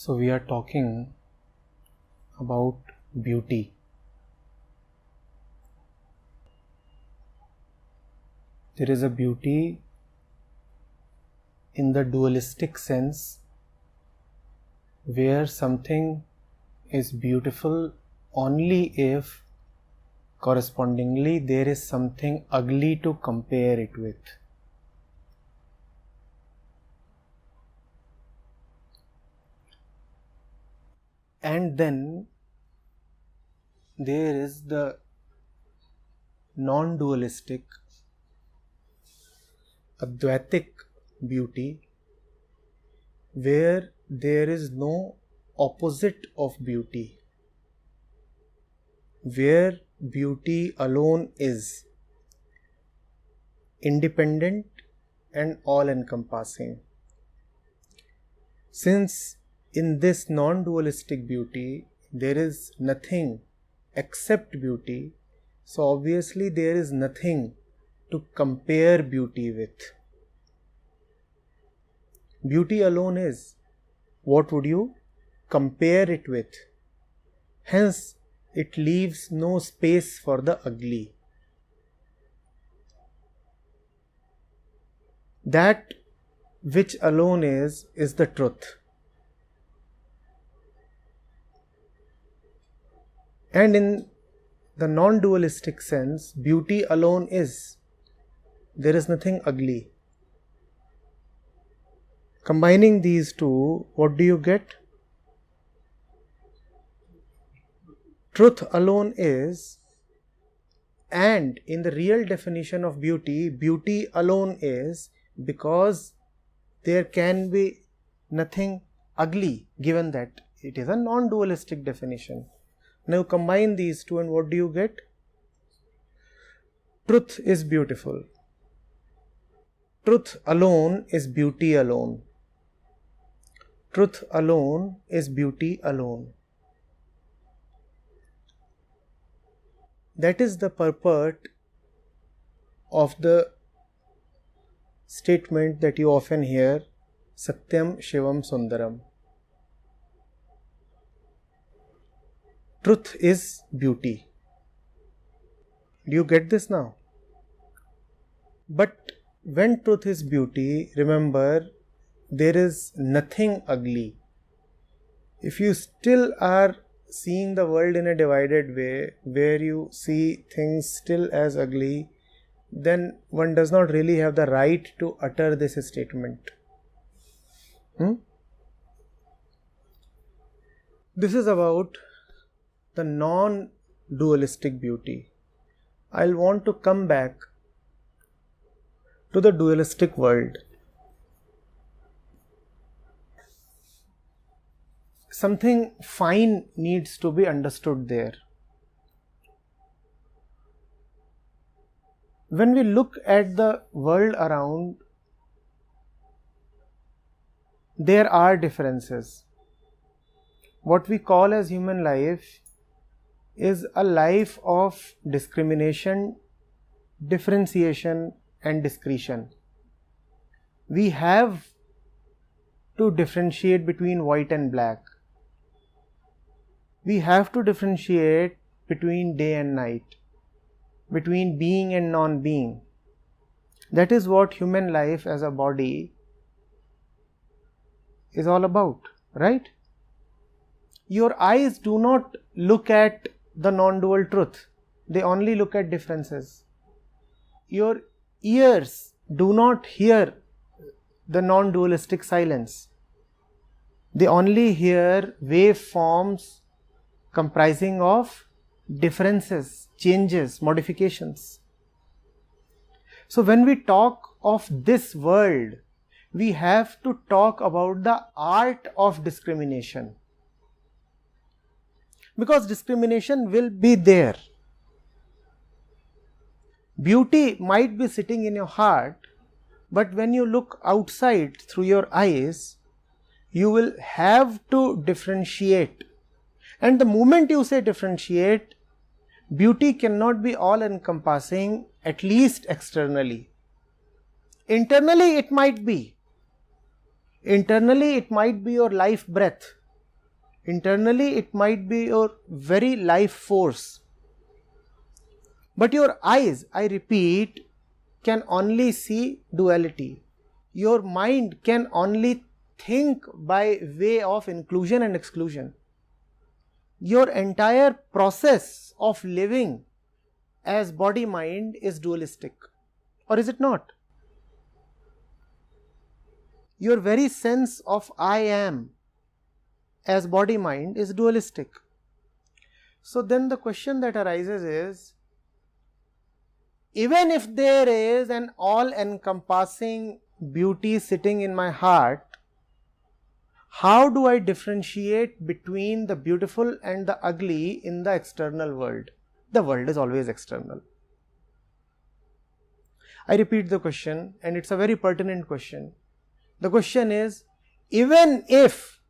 So we are talking about beauty. There is a beauty in the dualistic sense where something is beautiful only if correspondingly there is something ugly to compare it with. And then there is the non-dualistic Advaitic beauty where there is no opposite of beauty, where beauty alone is independent and all-encompassing. Since in this non-dualistic beauty there is nothing except beauty, so obviously there is nothing to compare beauty with. Beauty alone is. What would you compare it with? Hence, it leaves no space for the ugly. That which alone is the truth. And in the non-dualistic sense, beauty alone is. There is nothing ugly. Combining these two, what do you get? Truth alone is, and in the real definition of beauty, beauty alone is, because there can be nothing ugly, given that it is a non-dualistic definition. Now combine these two and what do you get? Truth is beautiful. Truth alone is beauty alone. Truth alone is beauty alone. That is the purport of the statement that you often hear, Satyam Shivam Sundaram. Truth is beauty. Do you get this now? But when truth is beauty, remember, there is nothing ugly. If you still are seeing the world in a divided way, where you see things still as ugly, then one does not really have the right to utter this statement. This is about the non-dualistic beauty. I'll want to come back to the dualistic world. Something fine needs to be understood there. When we look at the world around, there are differences. What we call as human life is a life of discrimination, differentiation and discretion. We have to differentiate between white and black. We have to differentiate between day and night, between being and non-being. That is what human life as a body is all about, right? Your eyes do not look at the non-dual truth. They only look at differences. Your ears do not hear the non-dualistic silence. They only hear waveforms comprising of differences, changes, modifications. So when we talk of this world, we have to talk about the art of discrimination. Because discrimination will be there. Beauty might be sitting in your heart, but when you look outside through your eyes, you will have to differentiate. And the moment you say differentiate, beauty cannot be all-encompassing, at least externally. Internally it might be. Internally it might be your life breath. Internally, it might be your very life force. But your eyes, I repeat, can only see duality. Your mind can only think by way of inclusion and exclusion. Your entire process of living as body-mind is dualistic. Or is it not? Your very sense of I am as body-mind is dualistic. So then the question that arises is, even if there is an all-encompassing beauty sitting in my heart, how do I differentiate between the beautiful and the ugly in the external world? The world is always external. I repeat the question, and it's a very pertinent question. The question is, even if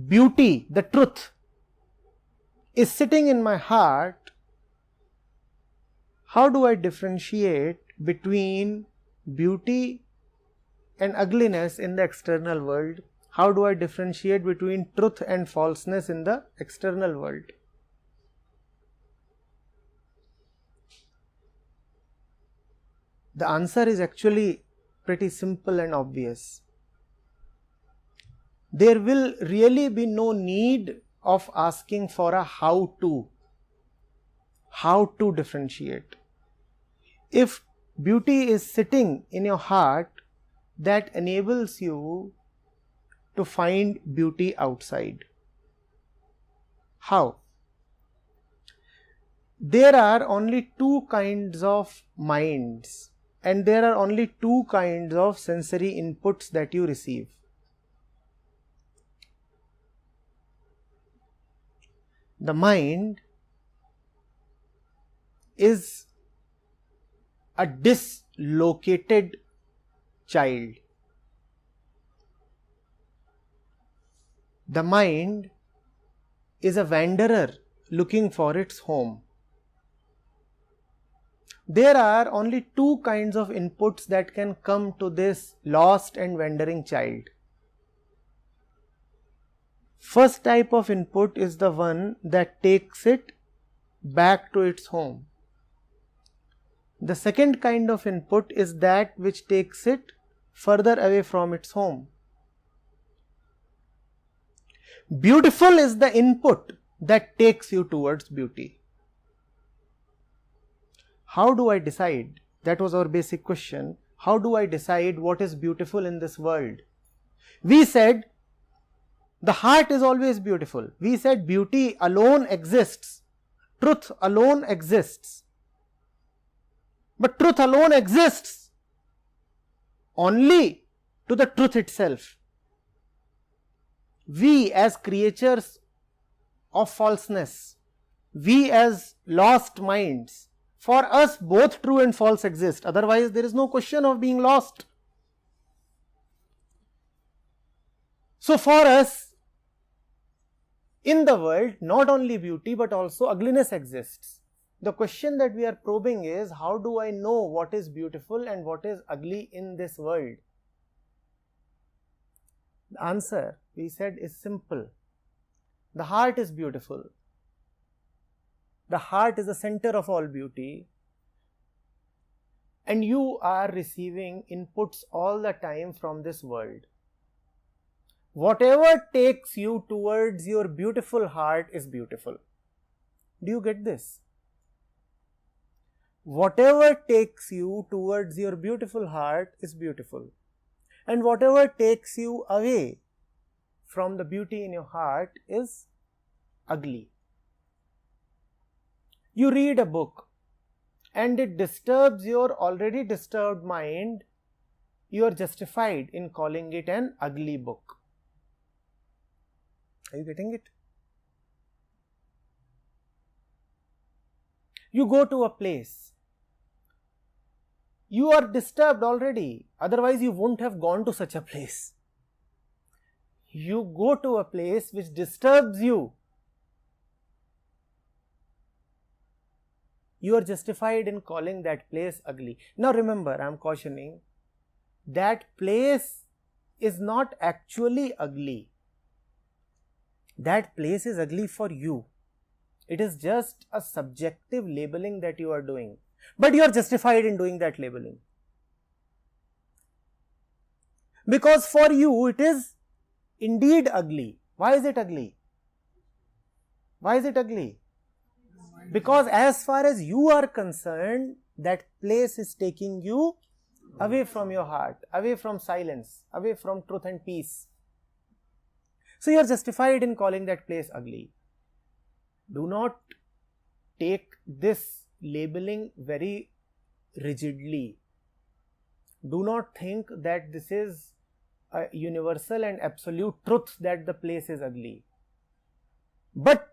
beauty, the truth, is sitting in my heart, how do I differentiate between beauty and ugliness in the external world? How do I differentiate between truth and falseness in the external world? The answer is actually pretty simple and obvious. There will really be no need of asking for a how to differentiate. If beauty is sitting in your heart, that enables you to find beauty outside. How? There are only two kinds of minds, and there are only two kinds of sensory inputs that you receive. The mind is a dislocated child. The mind is a wanderer looking for its home. There are only two kinds of inputs that can come to this lost and wandering child. First type of input is the one that takes it back to its home. The second kind of input is that which takes it further away from its home. Beautiful is the input that takes you towards beauty. How do I decide? That was our basic question. How do I decide what is beautiful in this world? We said the heart is always beautiful. We said beauty alone exists. Truth alone exists. But truth alone exists only to the truth itself. We as creatures of falseness, we as lost minds, for us both true and false exist. Otherwise there is no question of being lost. So for us, in the world, not only beauty but also ugliness exists. The question that we are probing is, how do I know what is beautiful and what is ugly in this world? The answer, we said, is simple. The heart is beautiful. The heart is the center of all beauty. And you are receiving inputs all the time from this world. Whatever takes you towards your beautiful heart is beautiful. Do you get this? Whatever takes you towards your beautiful heart is beautiful. And whatever takes you away from the beauty in your heart is ugly. You read a book and it disturbs your already disturbed mind, you are justified in calling it an ugly book. Are you getting it? You go to a place. You are disturbed already, otherwise you wouldn't have gone to such a place. You go to a place which disturbs you. You are justified in calling that place ugly. Now remember, I am cautioning, that place is not actually ugly. that place is ugly for you. It is just a subjective labeling that you are doing, but you are justified in doing that labeling. Because for you it is indeed ugly. Why is it ugly? Why is it ugly? Because as far as you are concerned, that place is taking you away from your heart, away from silence, away from truth and peace. So you are justified in calling that place ugly. Do not take this labeling very rigidly. Do not think that this is a universal and absolute truth that the place is ugly. But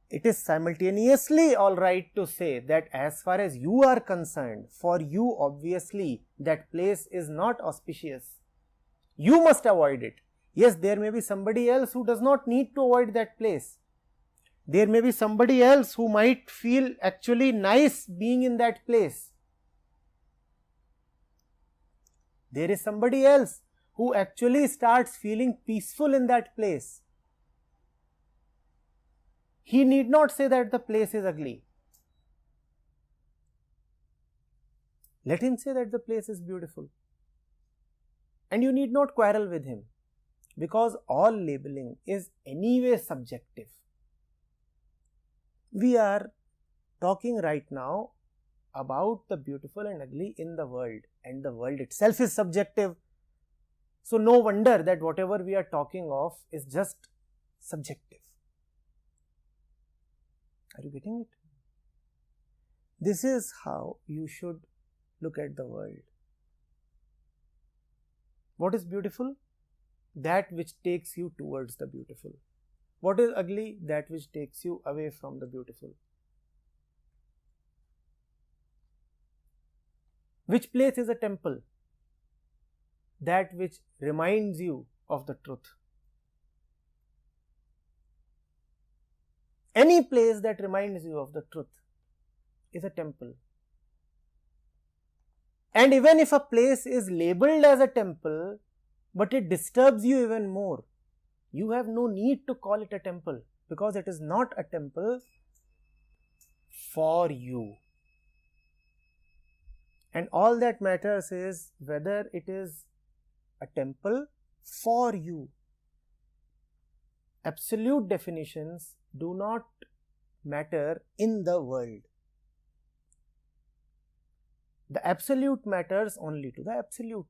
it is simultaneously alright to say that as far as you are concerned, for you obviously that place is not auspicious. You must avoid it. Yes, there may be somebody else who does not need to avoid that place. There may be somebody else who might feel actually nice being in that place. There is somebody else who actually starts feeling peaceful in that place. He need not say that the place is ugly. Let him say that the place is beautiful. And you need not quarrel with him, because all labeling is anyway subjective. We are talking right now about the beautiful and ugly in the world, and the world itself is subjective. So no wonder that whatever we are talking of is just subjective. Are you getting it? This is how you should look at the world. What is beautiful? That which takes you towards the beautiful. What is ugly? That which takes you away from the beautiful. Which place is a temple? That which reminds you of the truth. Any place that reminds you of the truth is a temple. And even if a place is labeled as a temple, but it disturbs you even more, you have no need to call it a temple, because it is not a temple for you. And all that matters is whether it is a temple for you. Absolute definitions do not matter in the world. The absolute matters only to the absolute.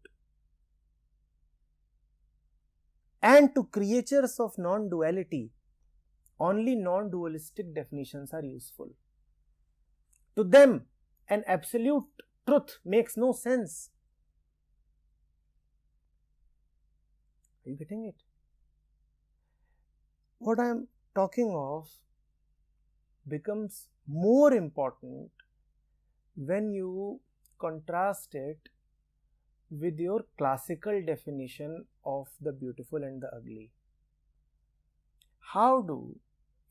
And to creatures of non-duality, only non-dualistic definitions are useful. To them, an absolute truth makes no sense. Are you getting it? What I am talking of becomes more important when you contrast it with your classical definition of the beautiful and the ugly. How do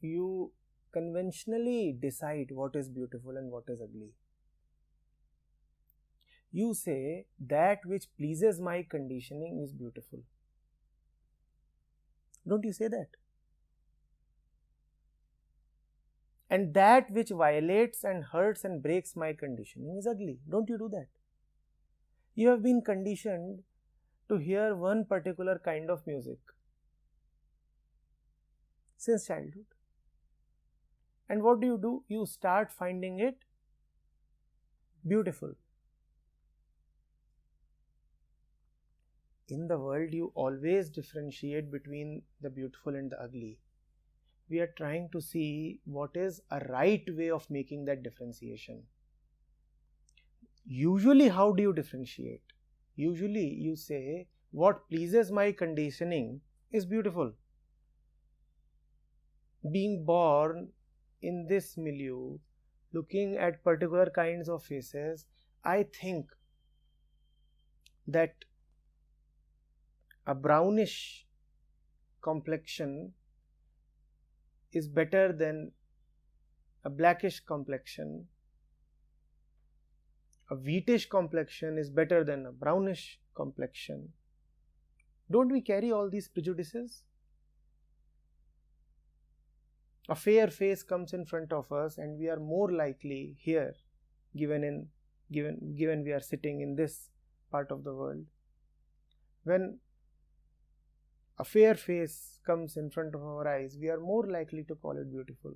you conventionally decide what is beautiful and what is ugly? You say that which pleases my conditioning is beautiful. Don't you say that? And that which violates and hurts and breaks my conditioning is ugly. Don't you do that? You have been conditioned to hear one particular kind of music since childhood. And what do? You start finding it beautiful. In the world, you always differentiate between the beautiful and the ugly. We are trying to see what is a right way of making that differentiation. Usually, how do you differentiate? Usually, you say, what pleases my conditioning is beautiful. Being born in this milieu, looking at particular kinds of faces, I think that a brownish complexion is better than a blackish complexion. A wheatish complexion is better than a brownish complexion. Don't we carry all these prejudices? A fair face comes in front of us and we are more likely here, given we are sitting in this part of the world. When a fair face comes in front of our eyes, we are more likely to call it beautiful,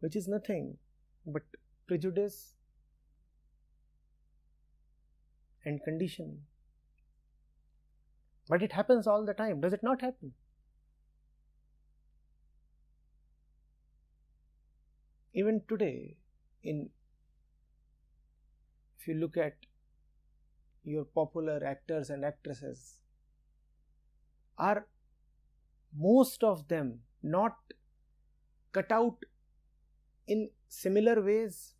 which is nothing but prejudice and conditioning. But it happens all the time. Does it not happen? Even today, if you look at your popular actors and actresses, are most of them not cut out in similar ways?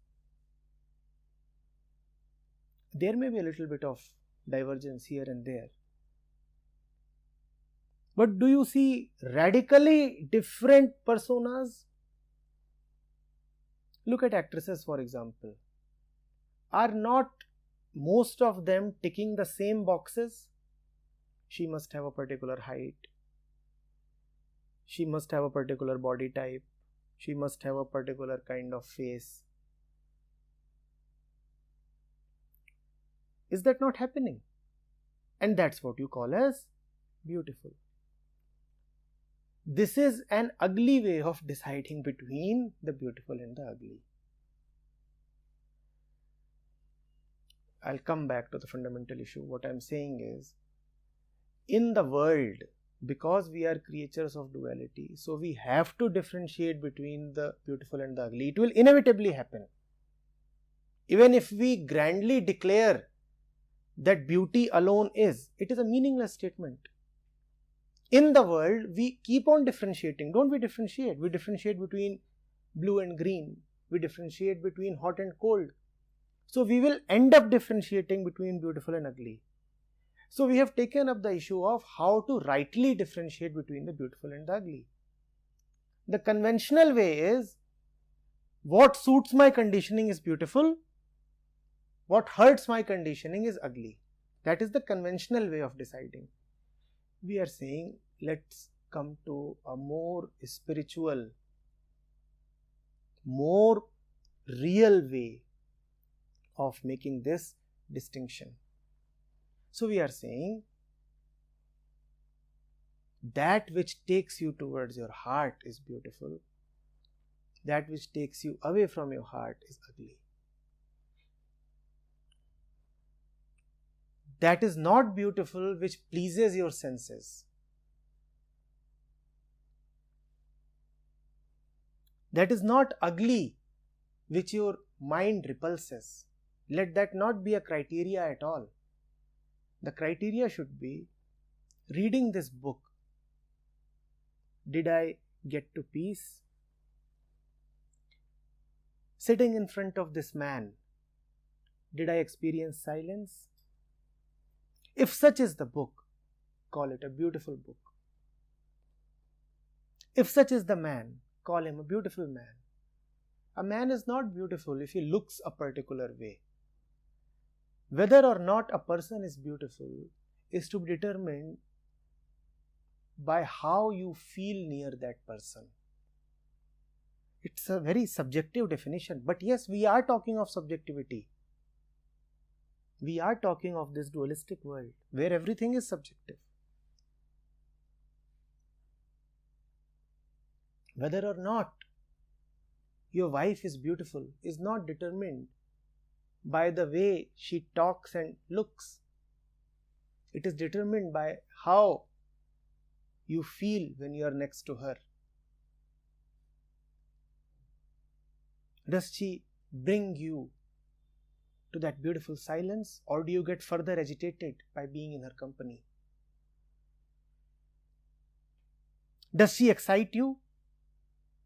There may be a little bit of divergence here and there. But do you see radically different personas? Look at actresses, for example. Are not most of them ticking the same boxes? She must have a particular height. She must have a particular body type. She must have a particular kind of face. Is that not happening? And that's what you call as beautiful. This is an ugly way of deciding between the beautiful and the ugly. I'll come back to the fundamental issue. What I'm saying is, in the world, because we are creatures of duality, so we have to differentiate between the beautiful and the ugly. It will inevitably happen. Even if we grandly declare that beauty alone is, it is a meaningless statement. In the world, we keep on differentiating. Don't we differentiate? We differentiate between blue and green. We differentiate between hot and cold. So we will end up differentiating between beautiful and ugly. So we have taken up the issue of how to rightly differentiate between the beautiful and the ugly. The conventional way is, what suits my conditioning is beautiful, what hurts my conditioning is ugly. That is the conventional way of deciding. We are saying, let's come to a more spiritual, more real way of making this distinction. So we are saying, that which takes you towards your heart is beautiful, that which takes you away from your heart is ugly. That is not beautiful which pleases your senses. That is not ugly which your mind repulses. Let that not be a criteria at all. The criteria should be, reading this book, did I get to peace? Sitting in front of this man, did I experience silence? If such is the book, call it a beautiful book. If such is the man, call him a beautiful man. A man is not beautiful if he looks a particular way. Whether or not a person is beautiful is to be determined by how you feel near that person. It's a very subjective definition, but yes, we are talking of subjectivity. We are talking of this dualistic world where everything is subjective. Whether or not your wife is beautiful is not determined by the way she talks and looks. It is determined by how you feel when you are next to her. Does she bring you to that beautiful silence, or do you get further agitated by being in her company? Does she excite you?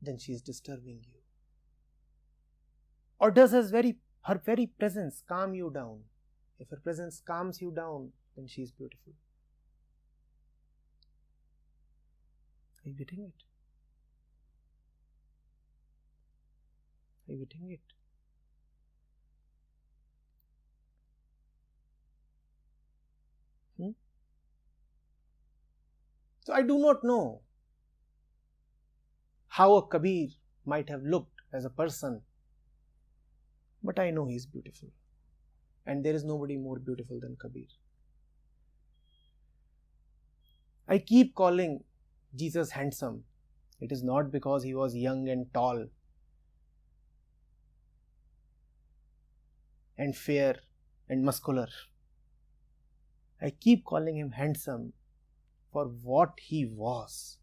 Then she is disturbing you. Or does her very presence calm you down? If her presence calms you down, then she is beautiful. Are you getting it? Are you getting it? So I do not know how a Kabir might have looked as a person, but I know he is beautiful. And there is nobody more beautiful than Kabir. I keep calling Jesus handsome. It is not because he was young and tall and fair and muscular. I keep calling him handsome for what he was.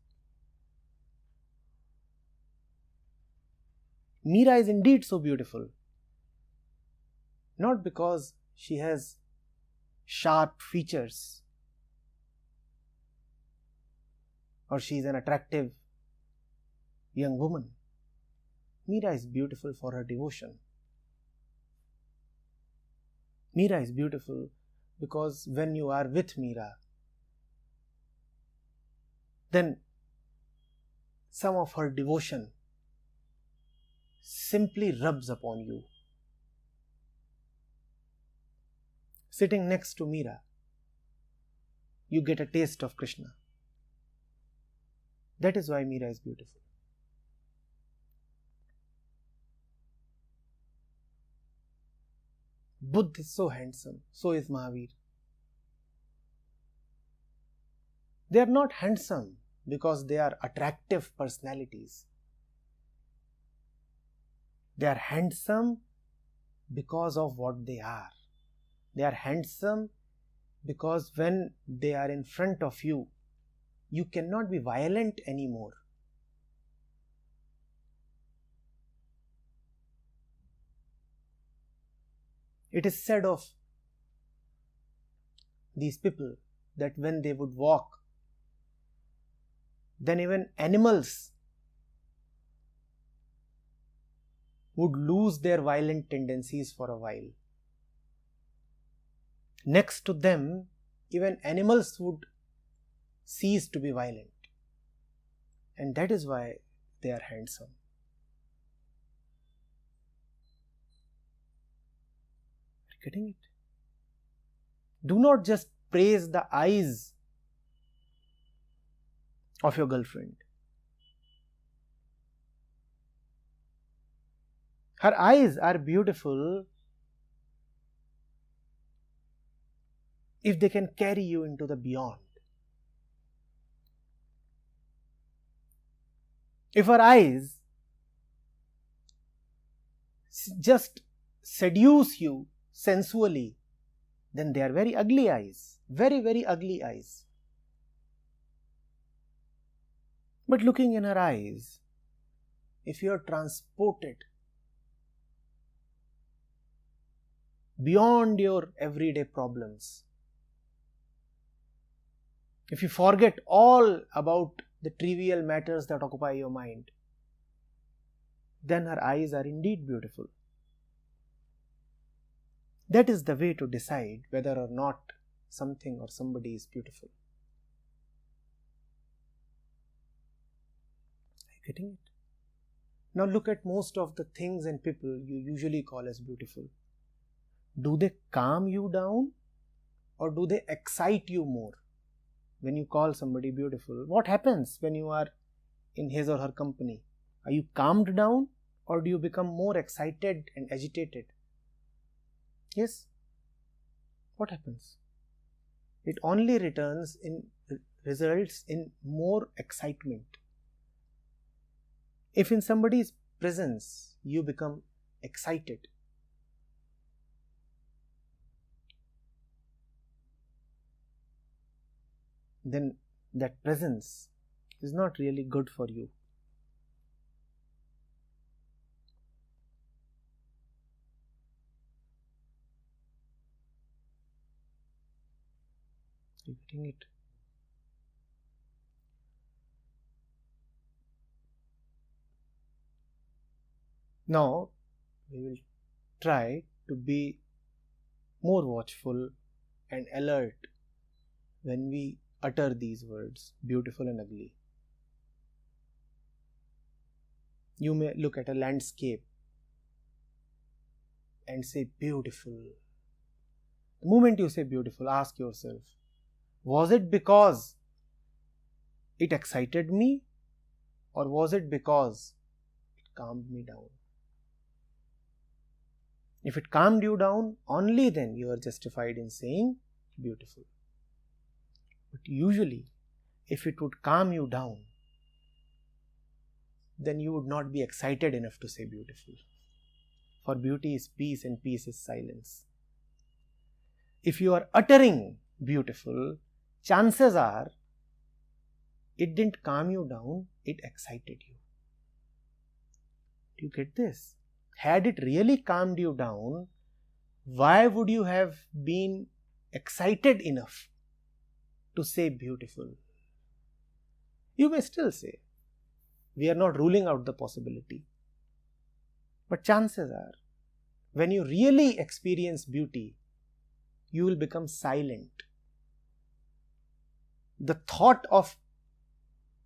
Meera is indeed so beautiful, not because she has sharp features or she is an attractive young woman. Meera is beautiful for her devotion. Meera is beautiful because when you are with Meera, then some of her devotion simply rubs upon you. Sitting next to Meera, you get a taste of Krishna. That is why Meera is beautiful. Buddha is so handsome, so is Mahavir. They are not handsome because they are attractive personalities. They are handsome because of what they are. They are handsome because when they are in front of you, you cannot be violent anymore. It is said of these people that when they would walk, then even animals would lose their violent tendencies for a while. Next to them, even animals would cease to be violent. And that is why they are handsome. Are you getting it? Do not just praise the eyes of your girlfriend. Her eyes are beautiful if they can carry you into the beyond. If her eyes just seduce you sensually, then they are very ugly eyes. Very, very ugly eyes. But looking in her eyes, if you are transported beyond your everyday problems, if you forget all about the trivial matters that occupy your mind, then her eyes are indeed beautiful. That is the way to decide whether or not something or somebody is beautiful. Are you getting it? Now look at most of the things and people you usually call as beautiful. Do they calm you down or do they excite you more? When you call somebody beautiful, what happens when you are in his or her company? Are you calmed down or do you become more excited and agitated? Yes? What happens? It only results in more excitement. If in somebody's presence you become excited, then that presence is not really good for you. Are you getting it? Now we will try to be more watchful and alert when we utter these words, beautiful and ugly. You may look at a landscape and say beautiful. The moment you say beautiful, ask yourself, was it because it excited me or was it because it calmed me down? If it calmed you down, only then you are justified in saying beautiful. But usually, if it would calm you down, then you would not be excited enough to say beautiful. For beauty is peace and peace is silence. If you are uttering beautiful, chances are it didn't calm you down, it excited you. Do you get this? Had it really calmed you down, why would you have been excited enough to say beautiful? You may still say. We are not ruling out the possibility. But chances are, when you really experience beauty, you will become silent. The thought of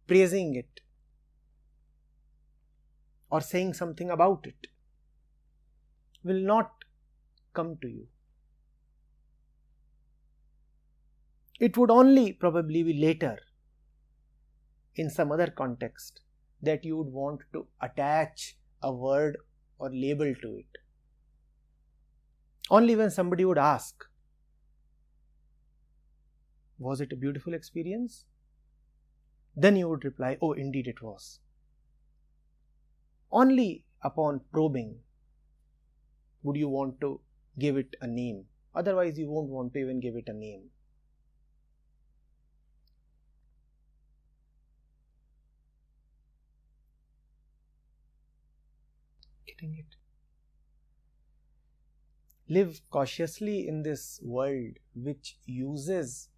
praising it or saying something about it will not come to you. It would only probably be later, in some other context, that you would want to attach a word or label to it. Only when somebody would ask, was it a beautiful experience? Then you would reply, oh, indeed it was. Only upon probing would you want to give it a name. Otherwise, you won't want to even give it a name. Getting it? Live cautiously in this world which uses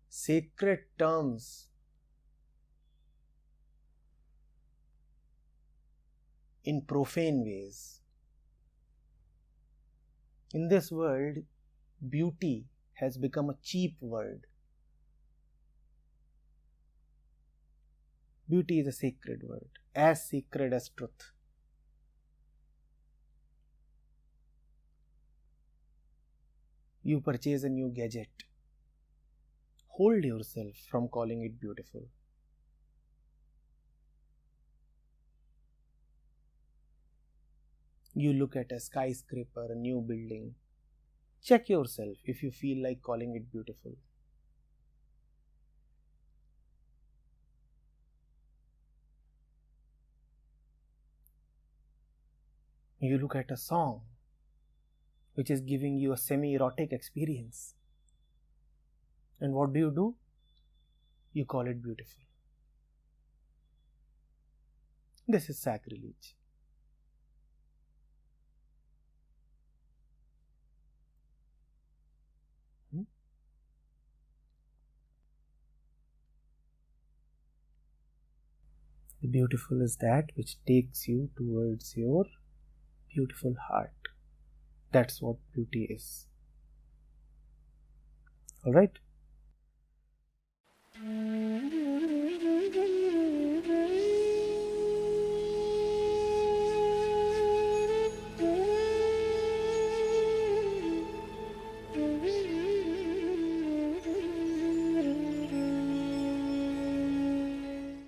sacred terms in profane ways. In this world, beauty has become a cheap word. Beauty is a sacred word, as sacred as truth. You purchase a new gadget. Hold yourself from calling it beautiful. You look at a skyscraper, a new building. Check yourself if you feel like calling it beautiful. You look at a song which is giving you a semi-erotic experience. And what do? You call it beautiful. This is sacrilege. The beautiful is that which takes you towards your beautiful heart. That's what beauty is. Alright?